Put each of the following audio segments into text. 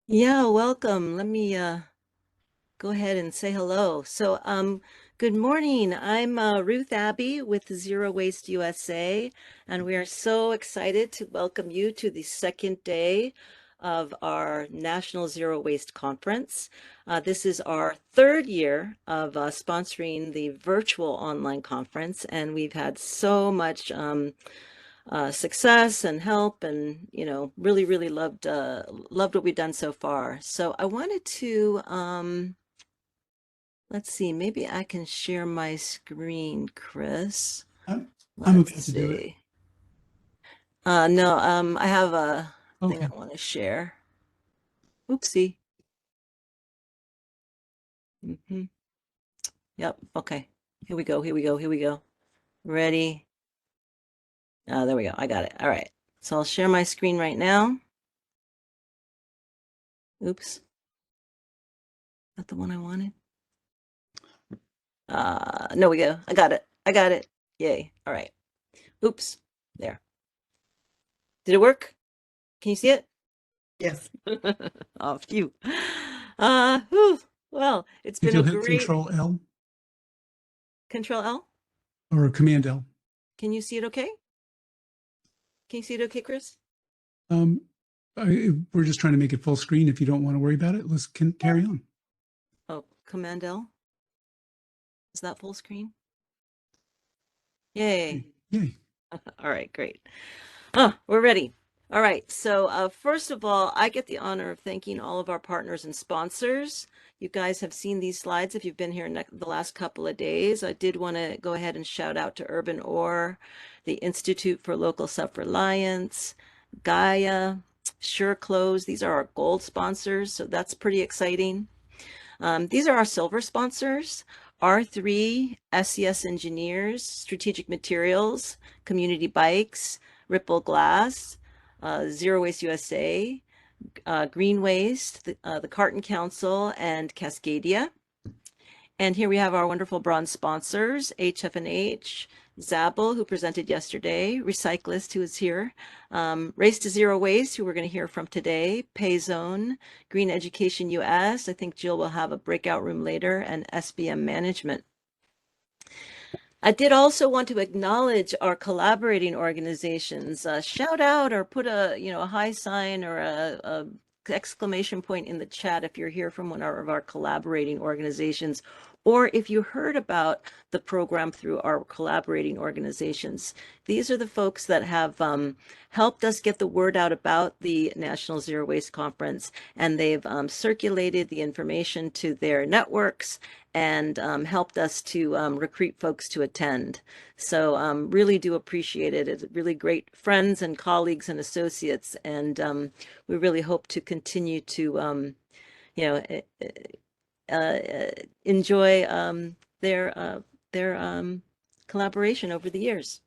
Yeah, welcome. Let me go ahead and say hello. Good morning. I'm Ruth Abbey with Zero Waste USA, and we are so excited to welcome you to the second day of our National Zero Waste Conference. This is our third year of sponsoring the virtual online conference, and we've had so much success and help, and really loved what we've done so far. So I wanted to let's see, maybe I can share my screen, Chris. I'm Let's okay to do it. see. No, I have a thing Okay. I want to share. Oopsie. hmm Yep. Okay. Here we go. Here we go. Here we go. Ready? There we go. I got it. All right. So I'll share my screen right now. Oops. Is that the one I wanted? No, we go. I got it. I got it. Yay. All right. Oops. There. Did it work? Can you see it? Yes. Oh, phew. Whew. Well, it's If been a you'll hit great Control L Control L. or Command L. Can you see it okay? Can you see it okay, Chris? Um, we're just trying to make it full screen. If you don't want to worry about it, let's carry on. Oh, Command L. Is that full screen? Yay. Yay. All right, great. We're ready. All right, so first of all, I get the honor of thanking all of our partners and sponsors. You guys have seen these slides if you've been here the last couple of days. I did want to go ahead and shout out to Urban Ore, the Institute for Local Self-Reliance, Gaia, Sure Clothes. These are our gold sponsors, so that's pretty exciting. These are our silver sponsors. R3, SES Engineers, Strategic Materials, Community Bikes, Ripple Glass, Zero Waste USA, Green Waste, the Carton Council, and Cascadia. And here we have our wonderful bronze sponsors, HF&H, Zabel, who presented yesterday, Recyclist, who is here, Race to Zero Waste, who we're going to hear from today, Payzone, Green Education US, I think Jill will have a breakout room later, and SBM Management. I did also want to acknowledge our collaborating organizations. Shout out or put a high sign or a exclamation point in the chat if you're here from one of our collaborating organizations, or if you heard about the program through our collaborating organizations. These are the folks that have helped us get the word out about the National Zero Waste Conference, and they've circulated the information to their networks and helped us to recruit folks to attend. So really do appreciate it. It's really great friends and colleagues and associates, and we really hope to continue to you know, enjoy their collaboration over the years.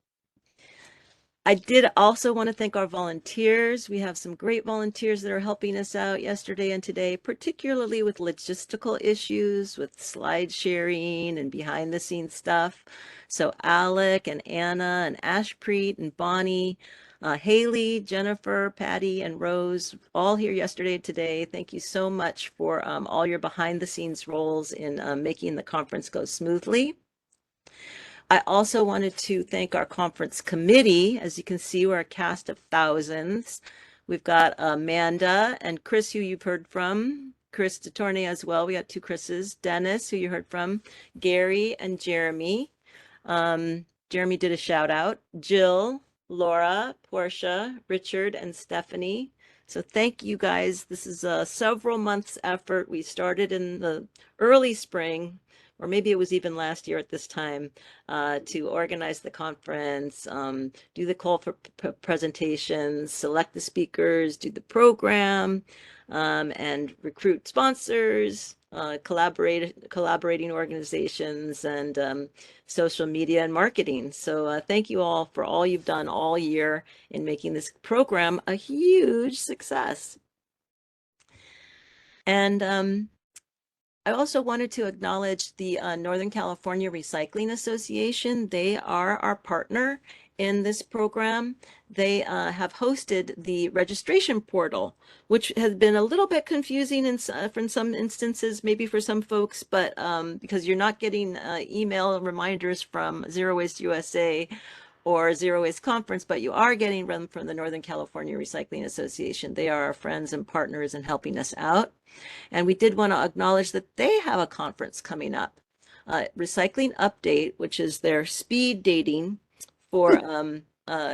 I did also want to thank our volunteers. We have some great volunteers that are helping us out yesterday and today, particularly with logistical issues, with slide sharing and behind the scenes stuff. So Alec and Anna and Ashpreet and Bonnie, Haley, Jennifer, Patty, and Rose, all here yesterday and today. Thank you so much for all your behind the scenes roles in making the conference go smoothly. I also wanted to thank our conference committee. As you can see, we're a cast of thousands. We've got Amanda and Chris, who you've heard from, Chris DeTornay as well. We got two Chris's, Dennis, who you heard from, Gary and Jeremy. Jeremy did a shout out, Jill, Laura, Portia, Richard, and Stephanie. So thank you guys. This is a several months effort. We started in the early spring, or maybe it was even last year at this time, to organize the conference, do the call for presentations, select the speakers, do the program, and recruit sponsors, collaborating organizations, and social media and marketing. So thank you all for all you've done all year in making this program a huge success. And I also wanted to acknowledge the Northern California Recycling Association. They are our partner, in this program, they have hosted the registration portal, which has been a little bit confusing in some instances, maybe for some folks, but because you're not getting email reminders from Zero Waste USA or Zero Waste Conference, but you are getting them from the Northern California Recycling Association. They are our friends and partners in helping us out. And we did want to acknowledge that they have a conference coming up. Recycling Update, which is their speed dating for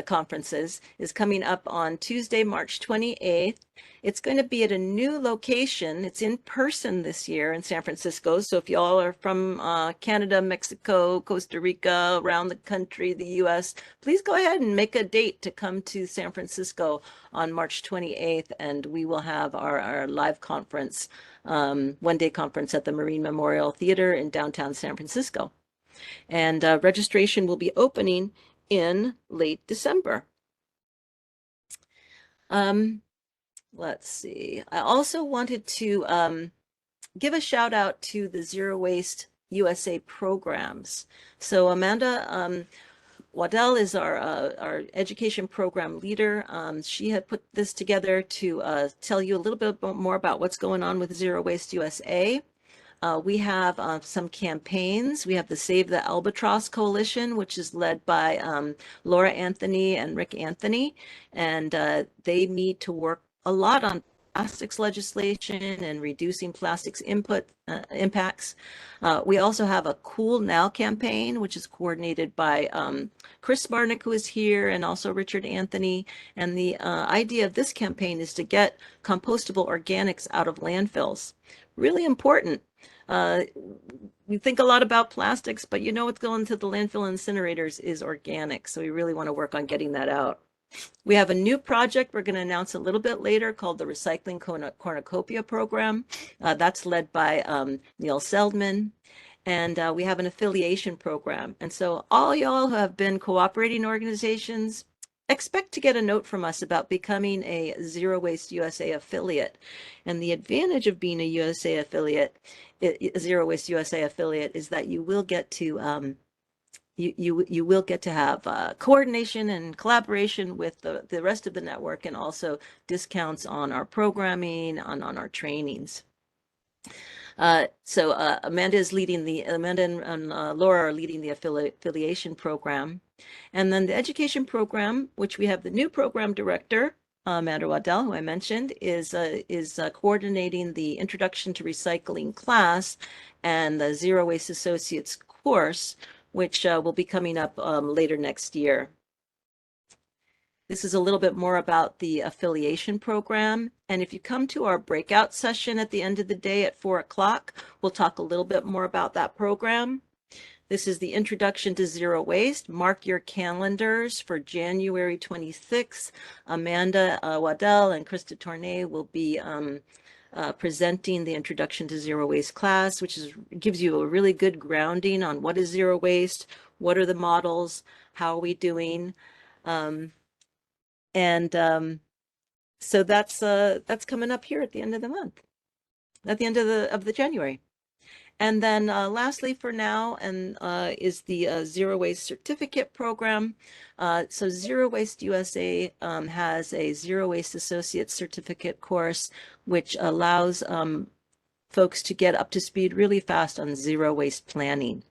conferences, is coming up on Tuesday, March 28th. It's going to be at a new location. It's in person this year in San Francisco. So if y'all are from Canada, Mexico, Costa Rica, around the country, the US, please go ahead and make a date to come to San Francisco on March 28th. And we will have our live conference, one-day conference at the Marine Memorial Theater in downtown San Francisco. And registration will be opening in late December. Let's see. I also wanted to give a shout out to the Zero Waste USA programs. So Amanda Waddell is our education program leader. She had put this together to tell you a little bit more about what's going on with Zero Waste USA. We have some campaigns. We have the Save the Albatross Coalition, which is led by Laura Anthony and Rick Anthony, and they meet to work a lot on plastics legislation and reducing plastics impacts. We also have a Cool Now campaign, which is coordinated by Chris Barnick, who is here, and also Richard Anthony. And the idea of this campaign is to get compostable organics out of landfills. Really important. We think a lot about plastics, but you know what's going to the landfill incinerators is organic. So we really want to work on getting that out. We have a new project we're going to announce a little bit later called the Recycling Cornucopia Program. That's led by Neil Seldman. And we have an affiliation program. And so all y'all who have been cooperating organizations, expect to get a note from us about becoming a Zero Waste USA affiliate. And the advantage of being a USA affiliate, Zero Waste USA affiliate, is that you will get to you will get to have coordination and collaboration with the rest of the network, and also discounts on our programming, on our trainings. So Amanda and Laura are leading the affiliation program. And then the education program, which we have the new program director, Amanda Waddell, who I mentioned, is coordinating the Introduction to Recycling class and the Zero Waste Associates course, which will be coming up later next year. This is a little bit more about the affiliation program. And if you come to our breakout session at the end of the day at 4 o'clock, we'll talk a little bit more about that program. This is the Introduction to Zero Waste. Mark your calendars for January 26th. Amanda Waddell and Krista Tournay will be presenting the Introduction to Zero Waste class, which gives you a really good grounding on what is zero waste, what are the models, how are we doing. So that's coming up here at the end of the month, at the end of the January. And then lastly for now is the Zero Waste Certificate Program. So Zero Waste USA has a Zero Waste Associate Certificate course, which allows folks to get up to speed really fast on zero waste planning.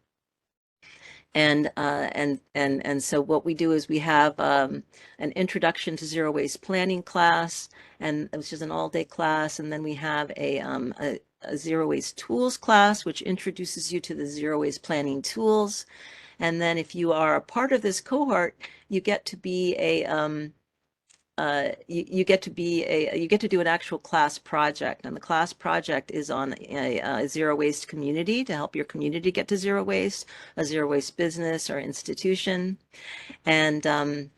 And so what we do is we have an Introduction to Zero Waste Planning class, and which is an all-day class, and then we have a Zero Waste Tools class, which introduces you to the zero waste planning tools. And then if you are a part of this cohort, you get to be you get to do an actual class project, and the class project is on a zero waste community to help your community get to zero waste, a zero waste business or institution. And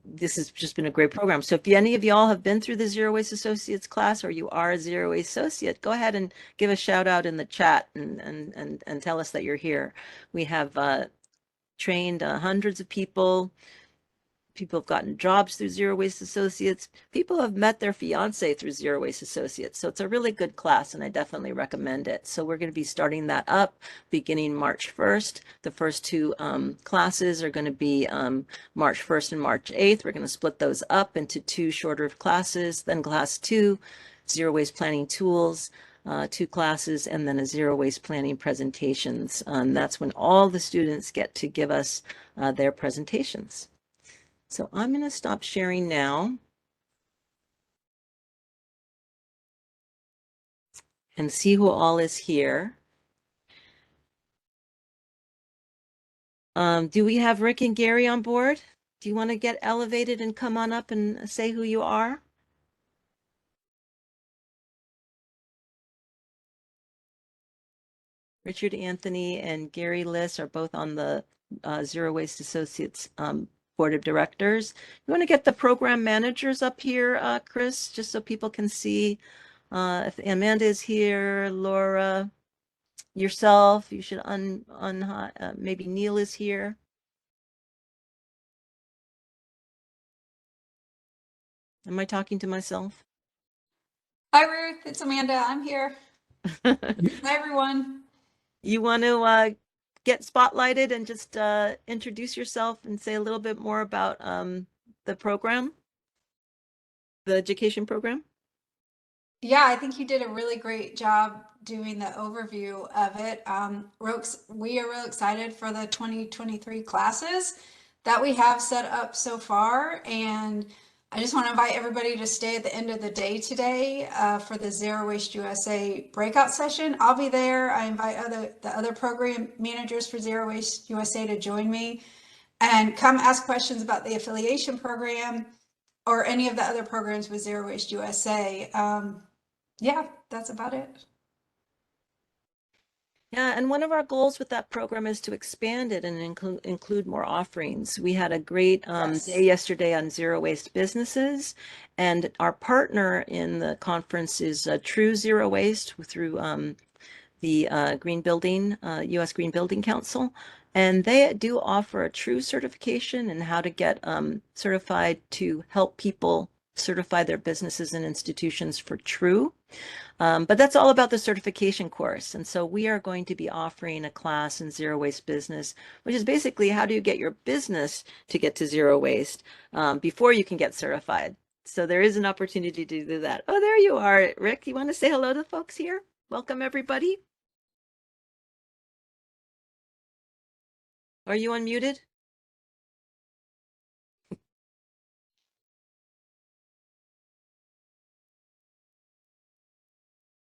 this has just been a great program. So if any of y'all have been through the Zero Waste Associates class, or you are a Zero Waste Associate, go ahead and give a shout out in the chat and tell us that you're here. We have trained hundreds of people People have gotten jobs through Zero Waste Associates. People have met their fiance through Zero Waste Associates. So it's a really good class, and I definitely recommend it. So we're going to be starting that up beginning March 1st. The first two classes are going to be March 1st and March 8th. We're going to split those up into two shorter classes. Then class 2, Zero Waste Planning Tools, 2 classes, and then a Zero Waste Planning presentations. That's when all the students get to give us their presentations. So I'm going to stop sharing now and see who all is here. Do we have Rick and Gary on board? Do you want to get elevated and come on up and say who you are? Richard Anthony and Gary Liss are both on the Zero Waste Associates Board of Directors. You want to get the program managers up here, Chris, just so people can see if Amanda is here, Laura, yourself. You should maybe Neil is here. Am I talking to myself? Hi, Ruth. It's Amanda. I'm here. Hi, everyone. You want to get spotlighted and just introduce yourself and say a little bit more about the program, the education program? Yeah, I think you did a really great job doing the overview of it. We are real excited for the 2023 classes that we have set up so far. And I just want to invite everybody to stay at the end of the day today for the Zero Waste USA breakout session. I'll be there. I invite the other program managers for Zero Waste USA to join me and come ask questions about the affiliation program or any of the other programs with Zero Waste USA. Yeah, that's about it. Yeah, and one of our goals with that program is to expand it and include more offerings. We had a great Yes. day yesterday on zero waste businesses, and our partner in the conference is True Zero Waste through the Green Building, U.S. Green Building Council. And they do offer a true certification and how to get certified to help people certify their businesses and institutions for true. But that's all about the certification course. And so we are going to be offering a class in zero waste business, which is basically how do you get your business to get to zero waste before you can get certified. So there is an opportunity to do that. Oh, there you are, Rick. You want to say hello to folks here? Welcome, everybody. Are you unmuted?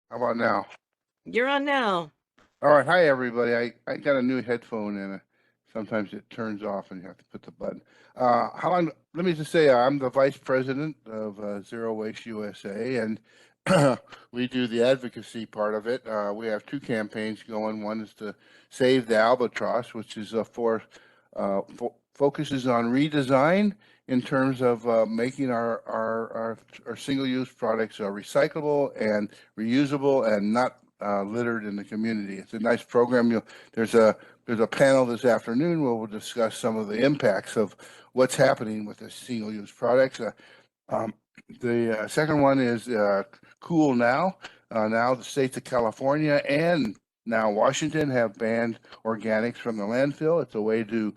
How about now? You're on now. All right. Hi, everybody. I got a new headphone and sometimes it turns off and you have to put the button. Let me just say, I'm the vice president of Zero Waste USA, and we do the advocacy part of it. We have 2 campaigns going. One is to save the albatross, which is focuses on redesign in terms of making our single-use products recyclable and reusable and not littered in the community. It's a nice program. There's a panel this afternoon where we'll discuss some of the impacts of what's happening with the single-use products. The second one is Cool Now. Now the states of California and now Washington have banned organics from the landfill. It's a way to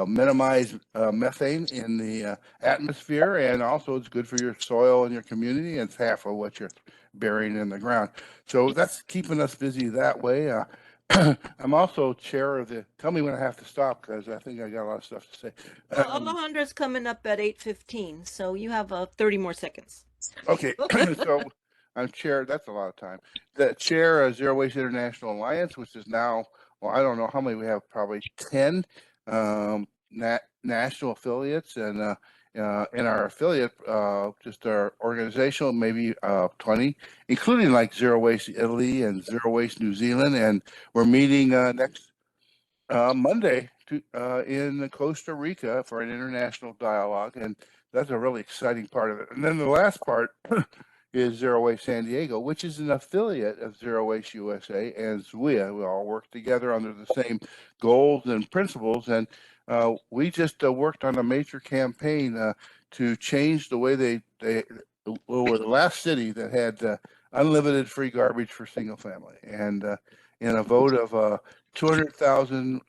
minimize methane in the atmosphere, and also it's good for your soil and your community. And it's half of what you're burying in the ground. So that's keeping us busy that way. I'm also chair of the, tell me when I have to stop because I think I got a lot of stuff to say. Well, Alejandra's coming up at 8:15, so you have 30 more seconds. Okay, so I'm chair, that's a lot of time. The chair of Zero Waste International Alliance, which is now, well, I don't know how many we have, probably 10 national affiliates, and in our affiliate, just our organizational, maybe 20, including like Zero Waste Italy and Zero Waste New Zealand, and we're meeting next Monday in Costa Rica for an international dialogue, and that's a really exciting part of it. And then the last part is Zero Waste San Diego, which is an affiliate of Zero Waste USA and ZWIA. We all work together under the same goals and principles. And we just worked on a major campaign to change the way they were the last city that had unlimited free garbage for single family. And in a vote of 200,000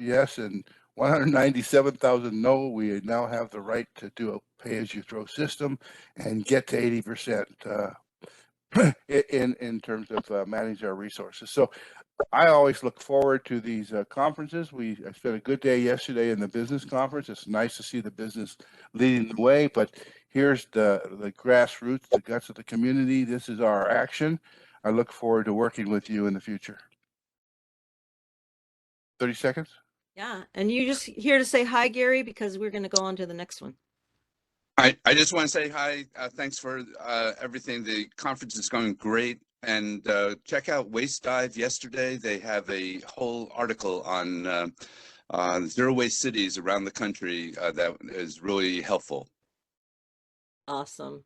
yes and 197,000 no, we now have the right to do a pay-as-you-throw system and get to 80% in terms of manage our resources. So I always look forward to these conferences. I spent a good day yesterday in the business conference. It's nice to see the business leading the way, but here's the grassroots, the guts of the community. This is our action. I look forward to working with you in the future. 30 seconds. Yeah, and you just here to say hi, Gary, because we're going to go on to the next one. I just want to say hi. Thanks for everything. The conference is going great. And check out Waste Dive yesterday. They have a whole article on zero waste cities around the country that is really helpful. Awesome.